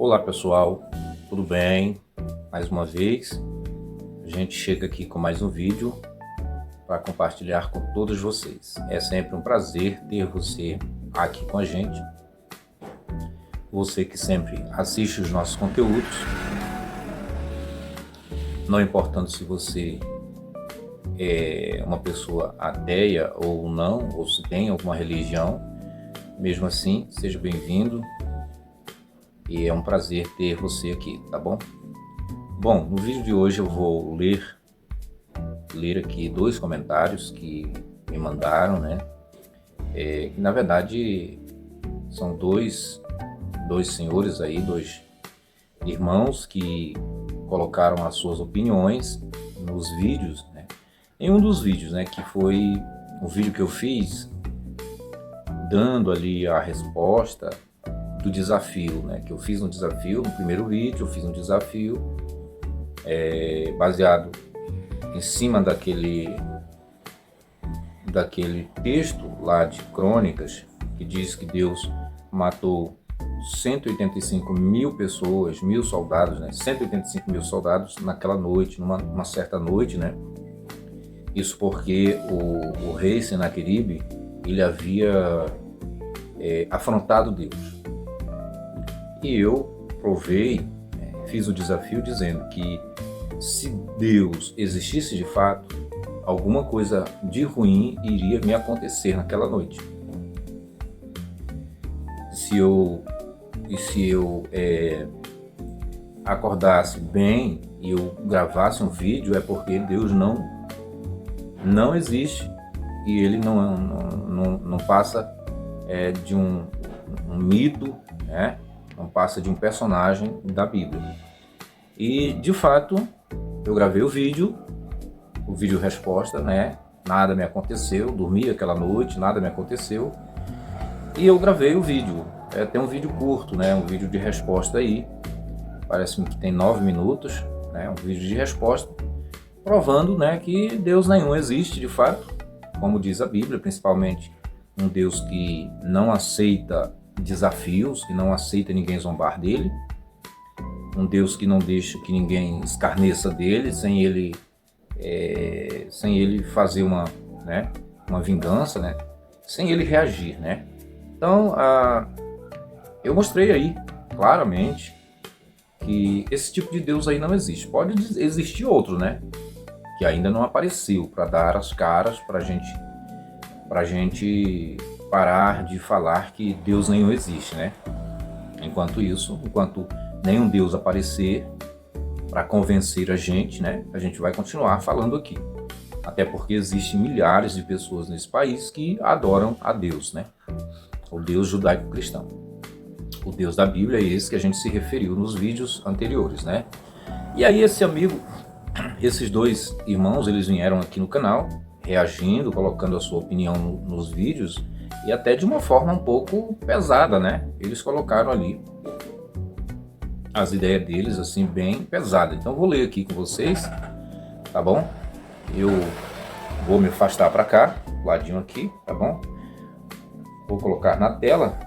Olá pessoal, tudo bem? Mais uma vez, a gente chega aqui com mais um vídeo para compartilhar com todos vocês. É sempre um prazer ter você aqui com a gente. Você que sempre assiste os nossos conteúdos, não importando se você é uma pessoa ateia ou não, ou se tem alguma religião, mesmo assim, seja bem-vindo. E é um prazer ter você aqui, tá bom? Bom, no vídeo de hoje eu vou ler aqui 2 comentários que me mandaram, né? Que na verdade são dois senhores aí, 2 irmãos que colocaram as suas opiniões nos vídeos, né? Em um dos vídeos, né? Que foi um vídeo que eu fiz dando ali a resposta do desafio, né? Que eu fiz um desafio no primeiro vídeo, eu fiz um desafio baseado em cima daquele texto lá de Crônicas, que diz que Deus matou 185 mil pessoas, 1.000 soldados, né? 185 mil soldados naquela noite, numa certa noite, né? Isso porque o rei Senaqueribe, ele havia afrontado Deus. E eu provei, fiz o desafio dizendo que se Deus existisse de fato, alguma coisa de ruim iria me acontecer naquela noite. Se eu acordasse bem e eu gravasse um vídeo, é porque Deus não existe e ele não passa de um mito, né? Não passa de um personagem da Bíblia. E de fato eu gravei o vídeo resposta, né? Nada me aconteceu, dormi aquela noite, nada me aconteceu. E eu gravei o vídeo. Tem um vídeo curto, né? Um vídeo de resposta aí. Parece-me que tem 9 minutos, né? Um vídeo de resposta provando, né, que Deus nenhum existe de fato, como diz a Bíblia, principalmente um Deus que não aceita desafios, que não aceita ninguém zombar dele, um Deus que não deixa que ninguém escarneça dele, sem ele fazer uma vingança, né? Sem ele reagir, né? Então, eu mostrei aí claramente que esse tipo de Deus aí não existe. Pode existir outro, né? Que ainda não apareceu para dar as caras para gente parar de falar que Deus nenhum existe, né? Enquanto nenhum Deus aparecer para convencer a gente, né? A gente vai continuar falando aqui. Até porque existem milhares de pessoas nesse país que adoram a Deus, né? O Deus judaico-cristão. O Deus da Bíblia é esse que a gente se referiu nos vídeos anteriores, né? E aí esses 2 irmãos, eles vieram aqui no canal, reagindo, colocando a sua opinião nos vídeos, e até de uma forma um pouco pesada, né? Eles colocaram ali as ideias deles, assim, bem pesadas. Então vou ler aqui com vocês, tá bom? Eu vou me afastar para cá, ladinho aqui, tá bom? Vou colocar na tela,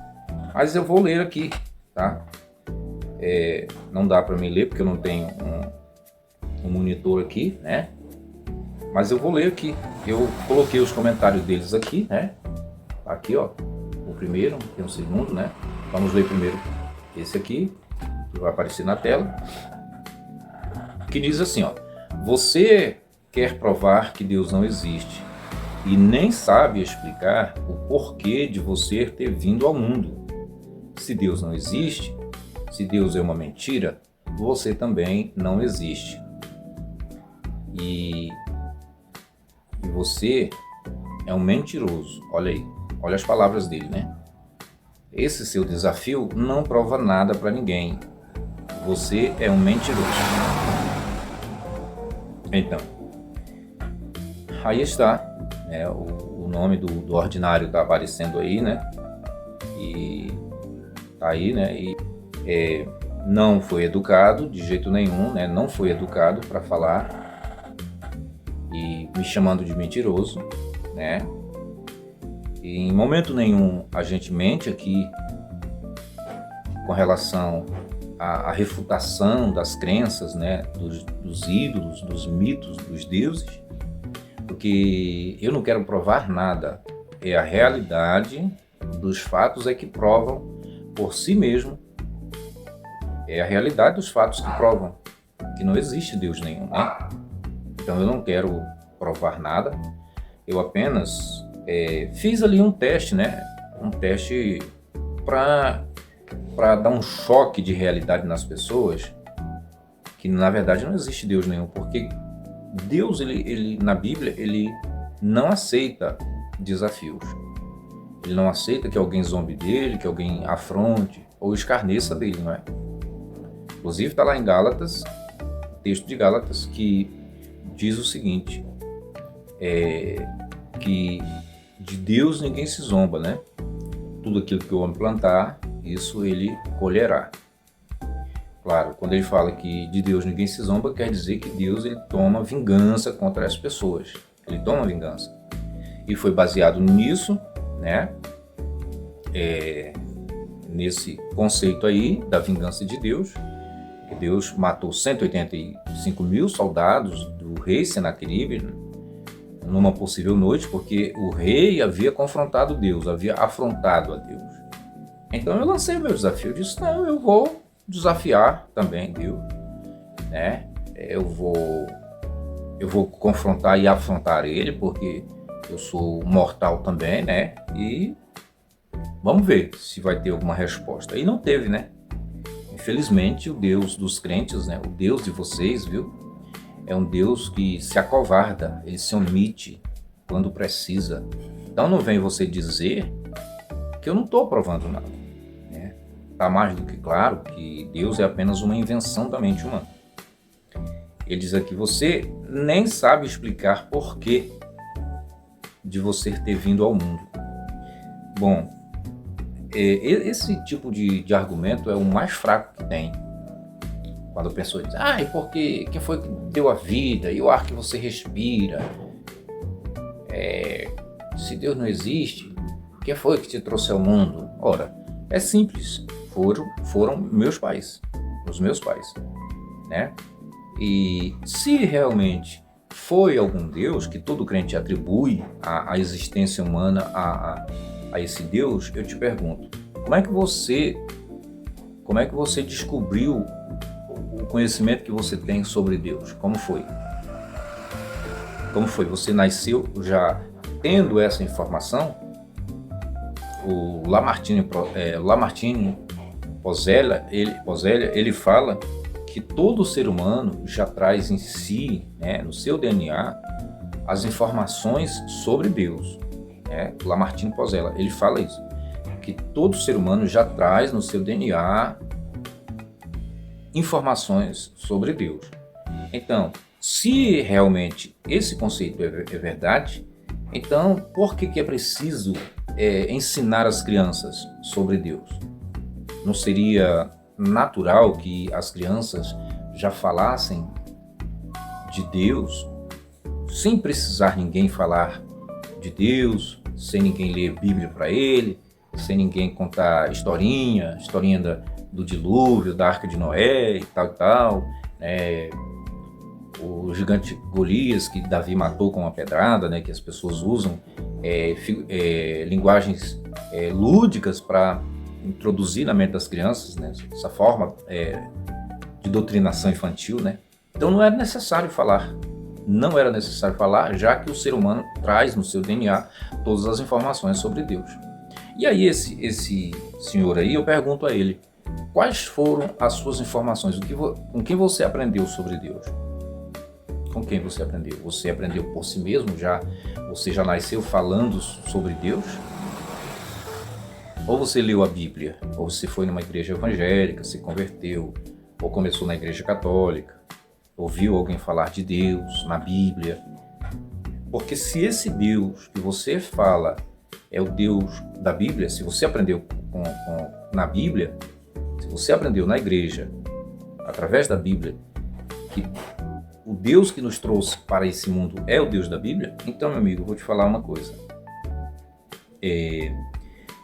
mas eu vou ler aqui, tá? Não dá para me ler porque eu não tenho um monitor aqui, né? Mas eu vou ler aqui. Eu coloquei os comentários deles aqui, né? Aqui, ó, o primeiro, tem o segundo, né? Vamos ler primeiro esse aqui, que vai aparecer na tela, que diz assim, ó: você quer provar que Deus não existe e nem sabe explicar o porquê de você ter vindo ao mundo. Se Deus não existe, se Deus é uma mentira, você também não existe. E você é um mentiroso. Olha aí, olha as palavras dele, né? Esse seu desafio não prova nada para ninguém. Você é um mentiroso. Então, aí está, né? O nome do ordinário está aparecendo aí, né? E tá aí, né? E não foi educado de jeito nenhum, né? Não foi educado para falar e me chamando de mentiroso, né? E em momento nenhum a gente mente aqui com relação a refutação das crenças, né, dos ídolos, dos mitos, dos deuses, porque eu não quero provar nada, é a realidade dos fatos é que provam por si mesmo, é a realidade dos fatos que provam que não existe Deus nenhum, né? Então eu não quero provar nada, eu apenas fiz ali um teste, né? Um teste para dar um choque de realidade nas pessoas, que na verdade não existe Deus nenhum, porque Deus, ele na Bíblia, ele não aceita desafios. Ele não aceita que alguém zombe dele, que alguém afronte ou escarneça dele, não é? Inclusive está lá em Gálatas, texto de Gálatas, que diz o seguinte, que de Deus ninguém se zomba, né? Tudo aquilo que o homem plantar, isso ele colherá. Claro, quando ele fala que de Deus ninguém se zomba, quer dizer que Deus ele toma vingança contra as pessoas. Ele toma vingança. E foi baseado nisso, né? Nesse conceito aí da vingança de Deus, que Deus matou 185 mil soldados do rei Senaqueribe numa possível noite, porque o rei havia confrontado Deus, havia afrontado a Deus. Então eu lancei o meu desafio, eu disse, não, eu vou desafiar também Deus, né? Eu vou confrontar e afrontar ele, porque eu sou mortal também, né? E vamos ver se vai ter alguma resposta. E não teve, né? Infelizmente, o Deus dos crentes, né? O Deus de vocês, viu? É um Deus que se acovarda, ele se omite quando precisa. Então não vem você dizer que eu não estou provando nada, né? Está mais do que claro que Deus é apenas uma invenção da mente humana. Ele diz aqui, você nem sabe explicar porquê de você ter vindo ao mundo. Bom, esse tipo de argumento é o mais fraco que tem. Quando a pessoa diz, e porque quem foi que deu a vida e o ar que você respira? Se Deus não existe, quem foi que te trouxe ao mundo? Ora, é simples, foram meus pais, os meus pais, né? E se realmente foi algum Deus que todo crente atribui a existência humana a esse Deus, eu te pergunto, como é que você descobriu o conhecimento que você tem sobre Deus? Como foi? Como foi? Você nasceu já tendo essa informação? O Lamartine Pozzella, ele fala que todo ser humano já traz em si, né, no seu DNA, as informações sobre Deus. Né? Lamartine Pozzella, ele fala isso, que todo ser humano já traz no seu DNA informações sobre Deus. Então, se realmente esse conceito é verdade, então por que é preciso ensinar as crianças sobre Deus? Não seria natural que as crianças já falassem de Deus sem precisar ninguém falar de Deus, sem ninguém ler Bíblia para ele, sem ninguém contar historinha do dilúvio, da Arca de Noé e tal, o gigante Golias que Davi matou com uma pedrada, né, que as pessoas usam linguagens lúdicas para introduzir na mente das crianças, né, essa forma de doutrinação infantil, né? Então não era necessário falar, já que o ser humano traz no seu DNA todas as informações sobre Deus. E aí esse senhor aí, eu pergunto a ele, quais foram as suas informações? Com quem você aprendeu sobre Deus? Com quem você aprendeu? Você aprendeu por si mesmo? Você já nasceu falando sobre Deus? Ou você leu a Bíblia? Ou você foi numa igreja evangélica, se converteu? Ou começou na igreja católica? Ouviu alguém falar de Deus na Bíblia? Porque se esse Deus que você fala é o Deus da Bíblia, se você aprendeu na Bíblia, se você aprendeu na igreja, através da Bíblia, que o Deus que nos trouxe para esse mundo é o Deus da Bíblia, então, meu amigo, eu vou te falar uma coisa.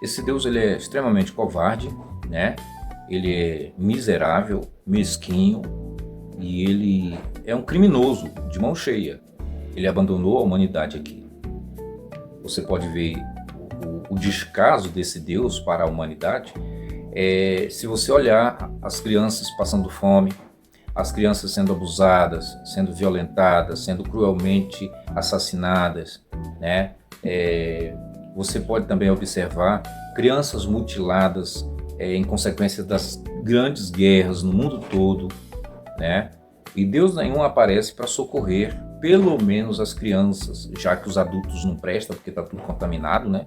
Esse Deus, ele é extremamente covarde, né? ele é miserável, mesquinho e ele é um criminoso de mão cheia. Ele abandonou a humanidade aqui. Você pode ver o descaso desse Deus para a humanidade. Se você olhar as crianças passando fome, as crianças sendo abusadas, sendo violentadas, sendo cruelmente assassinadas, né? Você pode também observar crianças mutiladas em consequência das grandes guerras no mundo todo, né? E Deus nenhum aparece para socorrer pelo menos as crianças, já que os adultos não prestam porque está tudo contaminado, né?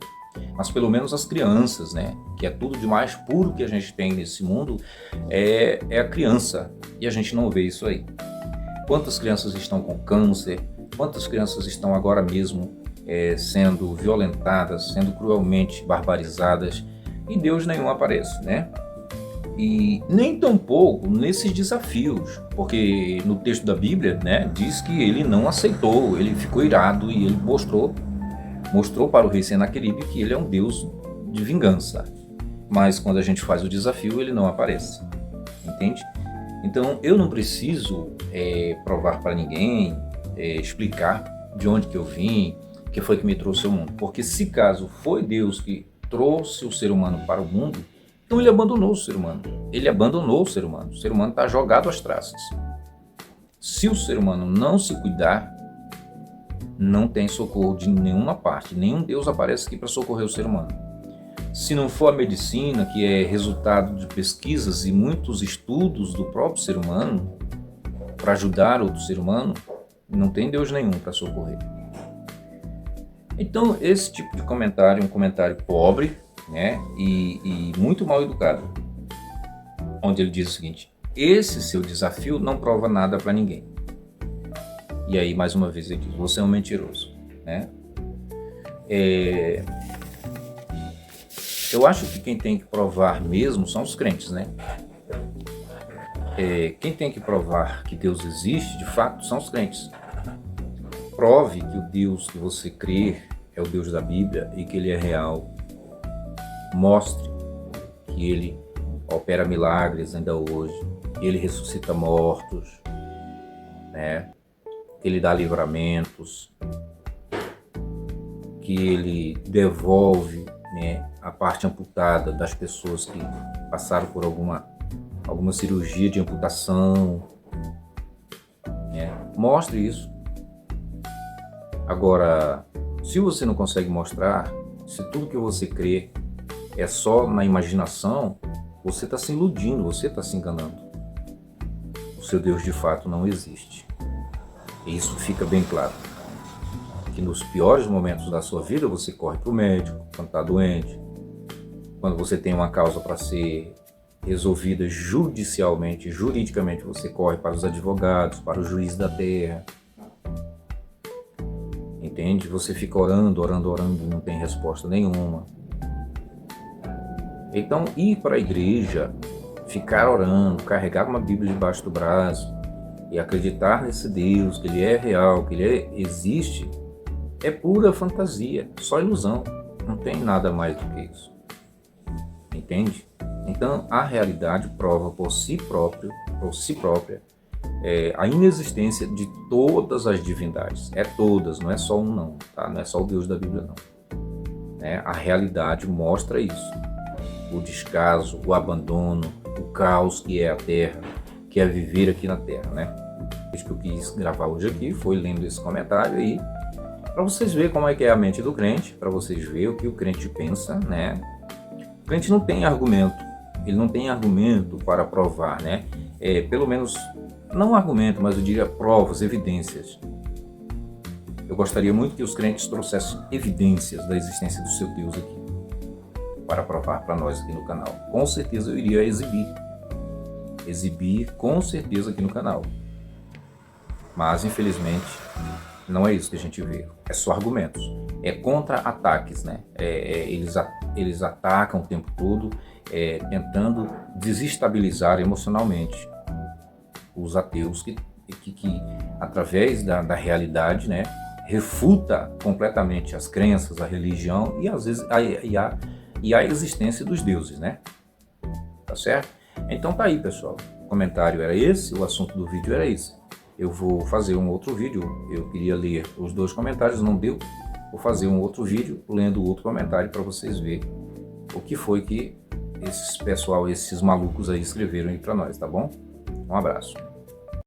Mas pelo menos as crianças, né? Que é tudo de mais puro que a gente tem nesse mundo, é a criança. E a gente não vê isso aí. Quantas crianças estão com câncer? Quantas crianças estão agora mesmo sendo violentadas, sendo cruelmente barbarizadas? E Deus nenhum aparece, né? E nem tampouco nesses desafios, porque no texto da Bíblia, né, diz que ele não aceitou, ele ficou irado e ele mostrou para o rei Senaqueribe que ele é um Deus de vingança. Mas quando a gente faz o desafio, ele não aparece, entende? Então eu não preciso provar para ninguém, explicar de onde que eu vim, que foi que me trouxe ao mundo, porque se caso foi Deus que trouxe o ser humano para o mundo, então ele abandonou o ser humano. Ele abandonou o ser humano. O ser humano está jogado às traças. Se o ser humano não se cuidar, não tem socorro de nenhuma parte. Nenhum Deus aparece aqui para socorrer o ser humano. Se não for a medicina, que é resultado de pesquisas e muitos estudos do próprio ser humano, para ajudar outro ser humano, não tem Deus nenhum para socorrer. Então, esse tipo de comentário é um comentário pobre, né, e muito mal educado, onde ele diz o seguinte: esse seu desafio não prova nada para ninguém. E aí mais uma vez ele diz: você é um mentiroso, né? Eu acho que quem tem que provar mesmo são os crentes, né? Quem tem que provar que Deus existe de fato são os crentes. Prove que o Deus que você crê é o Deus da Bíblia e que ele é real. Mostre que ele opera milagres ainda hoje, que ele ressuscita mortos, né? Que ele dá livramentos, que ele devolve, né, a parte amputada das pessoas que passaram por alguma cirurgia de amputação, né? Mostre isso. Agora, se você não consegue mostrar, se tudo que você crê é só na imaginação, você está se iludindo, você está se enganando. O seu Deus de fato não existe. E isso fica bem claro. Que nos piores momentos da sua vida você corre para o médico, quando está doente, quando você tem uma causa para ser resolvida judicialmente, juridicamente, você corre para os advogados, para o juiz da terra. Entende? Você fica orando e não tem resposta nenhuma. Então, ir para a igreja, ficar orando, carregar uma Bíblia debaixo do braço e acreditar nesse Deus, que ele é real, que ele existe, é pura fantasia, só ilusão. Não tem nada mais do que isso. Entende? Então, a realidade prova por si própria, a inexistência de todas as divindades. É todas, não é só um não, tá? Não é só o Deus da Bíblia não. A realidade mostra isso. O descaso, o abandono, o caos que é a Terra, que é viver aqui na Terra, né? Isso que eu quis gravar hoje aqui, foi lendo esse comentário aí, para vocês verem como é que é a mente do crente, para vocês verem o que o crente pensa, né? O crente não tem argumento, ele não tem argumento para provar, né? Pelo menos, não argumento, mas eu diria provas, evidências. Eu gostaria muito que os crentes trouxessem evidências da existência do seu Deus aqui, para provar para nós aqui no canal. Com certeza eu iria exibir com certeza aqui no canal. Mas infelizmente não é isso que a gente vê. É só argumentos. É contra-ataques, né? Eles atacam o tempo todo, tentando desestabilizar emocionalmente os ateus que através da realidade, né, refuta completamente as crenças, a religião e às vezes a existência dos deuses, né? Tá certo? Então tá aí, pessoal. O comentário era esse, o assunto do vídeo era esse. Eu vou fazer um outro vídeo, eu queria ler os 2 comentários, não deu. Vou fazer um outro vídeo lendo o outro comentário para vocês verem o que foi que esses malucos aí escreveram aí para nós, tá bom? Um abraço.